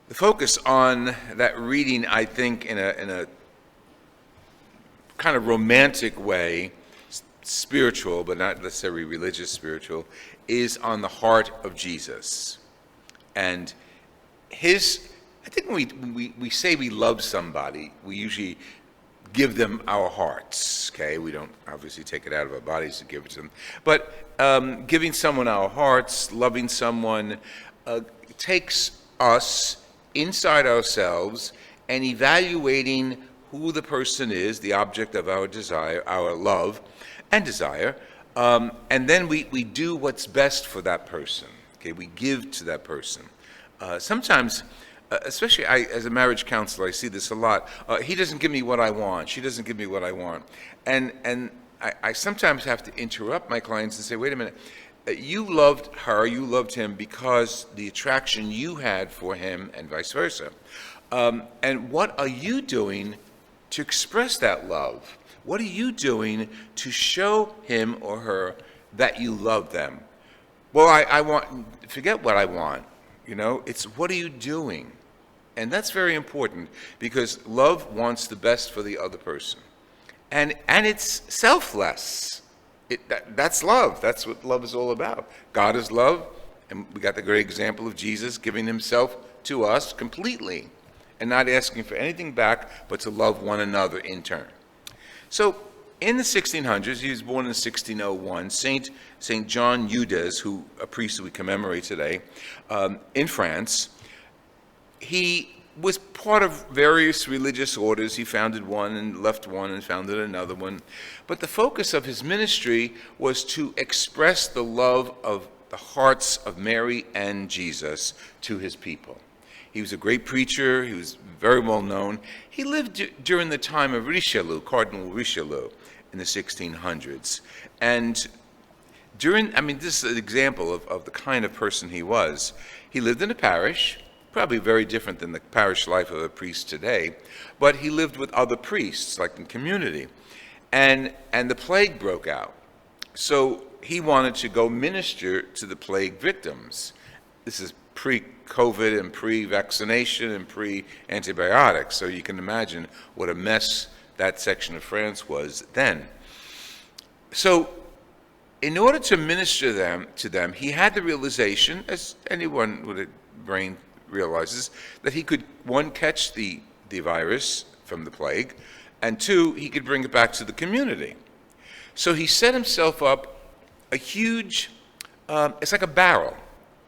The focus on that reading, I think, in a kind of romantic way, spiritual, but not necessarily religious spiritual, is on the heart of Jesus. And I think when we say we love somebody, we usually give them our hearts, okay? We don't obviously take it out of our bodies to give it to them. But giving someone our hearts, loving someone, takes us inside ourselves and evaluating who the person is, the object of our desire, our love and desire, and then we do what's best for that person, okay? We give to that person. Sometimes, especially as a marriage counselor, I see this a lot. He doesn't give me what I want. She doesn't give me what I want. And I sometimes have to interrupt my clients and say, wait a minute, you loved her, you loved him because the attraction you had for him and vice versa. And what are you doing to express that love? What are you doing to show him or her that you love them? Well, I want, forget what I want. You know, it's what are you doing? And that's very important because love wants the best for the other person. And it's selfless. That's love. That's what love is all about. God is love, and we got the great example of Jesus giving himself to us completely and not asking for anything back but to love one another in turn. So in the 1600s, he was born in 1601, Saint John Eudes, a priest who we commemorate today, in France. He was part of various religious orders. He founded one and left one and founded another one. But the focus of his ministry was to express the love of the hearts of Mary and Jesus to his people. He was a great preacher. He was very well known. He lived during the time of Richelieu, Cardinal Richelieu, in the 1600s. And this is an example of the kind of person he was. He lived in a parish, probably very different than the parish life of a priest today, but he lived with other priests, like in community. And the plague broke out. So he wanted to go minister to the plague victims. This is pre-COVID and pre-vaccination and pre-antibiotics, so you can imagine what a mess that section of France was then. So in order to minister to them, he had the realization, as anyone with a brain realizes, that he could, one, catch the virus from the plague, and two, he could bring it back to the community. So he set himself up a huge, it's like a barrel,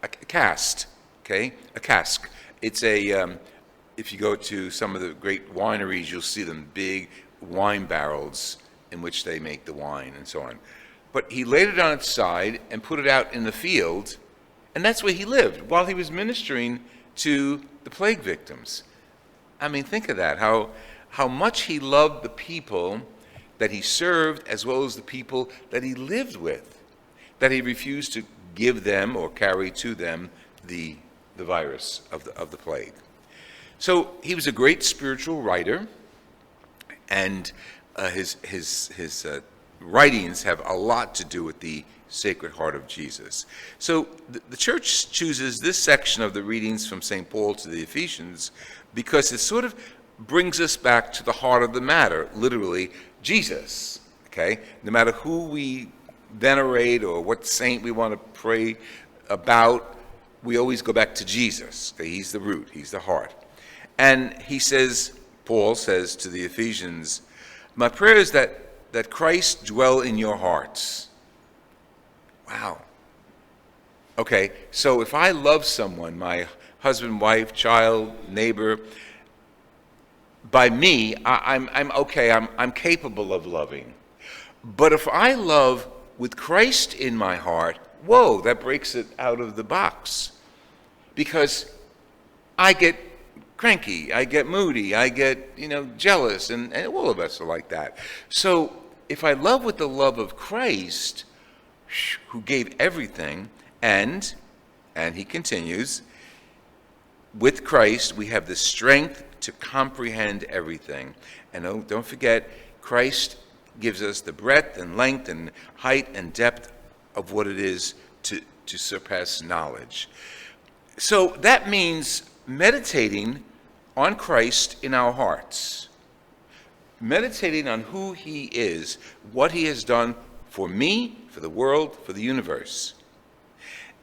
a cask, okay? A cask. It's if you go to some of the great wineries, you'll see them big wine barrels in which they make the wine and so on. But he laid it on its side and put it out in the field, and that's where he lived while he was ministering to the plague victims. I mean, think of that, how much he loved the people that he served as well as the people that he lived with, that he refused to give them or carry to them the virus of the plague. So he was a great spiritual writer, and his writings have a lot to do with the Sacred Heart of Jesus. So the church chooses this section of the readings from St. Paul to the Ephesians because it sort of brings us back to the heart of the matter, literally Jesus, okay? No matter who we venerate or what saint we want to pray about, we always go back to Jesus. Okay? He's the root, he's the heart. And Paul says to the Ephesians, my prayer is that Christ dwell in your hearts. Wow. Okay, so if I love someone, my husband, wife, child, neighbor, by me, I'm okay, I'm capable of loving. But if I love with Christ in my heart, whoa, that breaks it out of the box. Because I get cranky, I get moody, I get, jealous, and all of us are like that. So if I love with the love of Christ, who gave everything, and he continues, with Christ we have the strength to comprehend everything. And don't forget, Christ gives us the breadth and length and height and depth of what it is to surpass knowledge. So that means meditating on Christ in our hearts, meditating on who he is, what he has done for me, for the world, for the universe,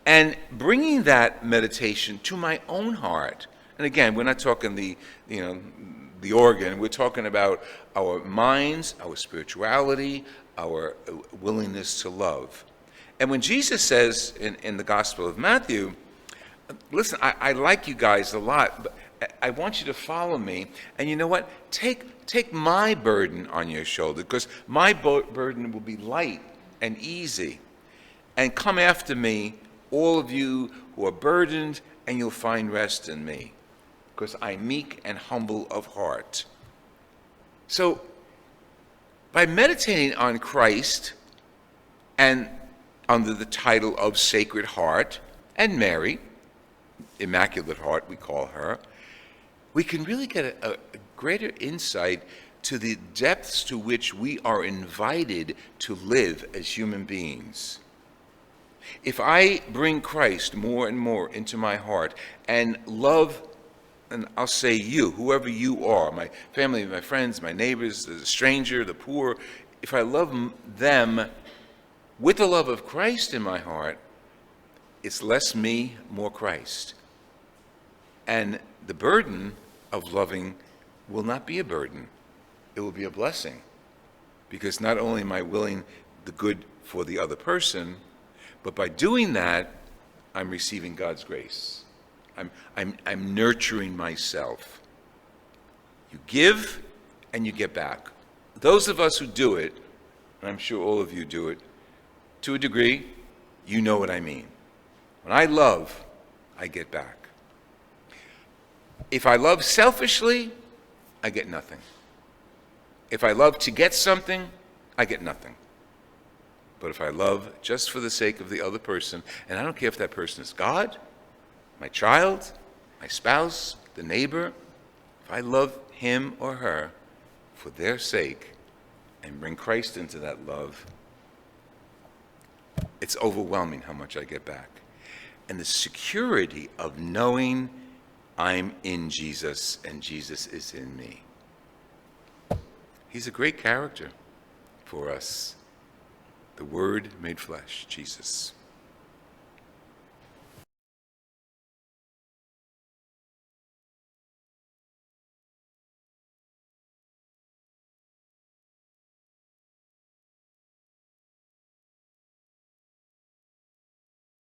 and bringing that meditation to my own heart. And again, we're not talking the organ. We're talking about our minds, our spirituality, our willingness to love. And when Jesus says in the Gospel of Matthew, listen, I like you guys a lot, but I want you to follow me. And you know what? Take my burden on your shoulder, because my burden will be light and easy. And come after me, all of you who are burdened, and you'll find rest in me, because I'm meek and humble of heart. So, by meditating on Christ, and under the title of Sacred Heart, and Mary, Immaculate Heart we call her, we can really get a greater insight to the depths to which we are invited to live as human beings. If I bring Christ more and more into my heart and love, and I'll say you, whoever you are, my family, my friends, my neighbors, the stranger, the poor, if I love them with the love of Christ in my heart, it's less me, more Christ. And the burden of loving will not be a burden. It will be a blessing. Because not only am I willing the good for the other person, but by doing that, I'm receiving God's grace. I'm nurturing myself. You give and you get back. Those of us who do it, and I'm sure all of you do it, to a degree, you know what I mean. When I love, I get back. If I love selfishly, I get nothing. If I love to get something, I get nothing. But if I love just for the sake of the other person, and I don't care if that person is God, my child, my spouse, the neighbor, if I love him or her for their sake and bring Christ into that love, it's overwhelming how much I get back. And the security of knowing I'm in Jesus and Jesus is in me. He's a great character for us. The Word made flesh, Jesus.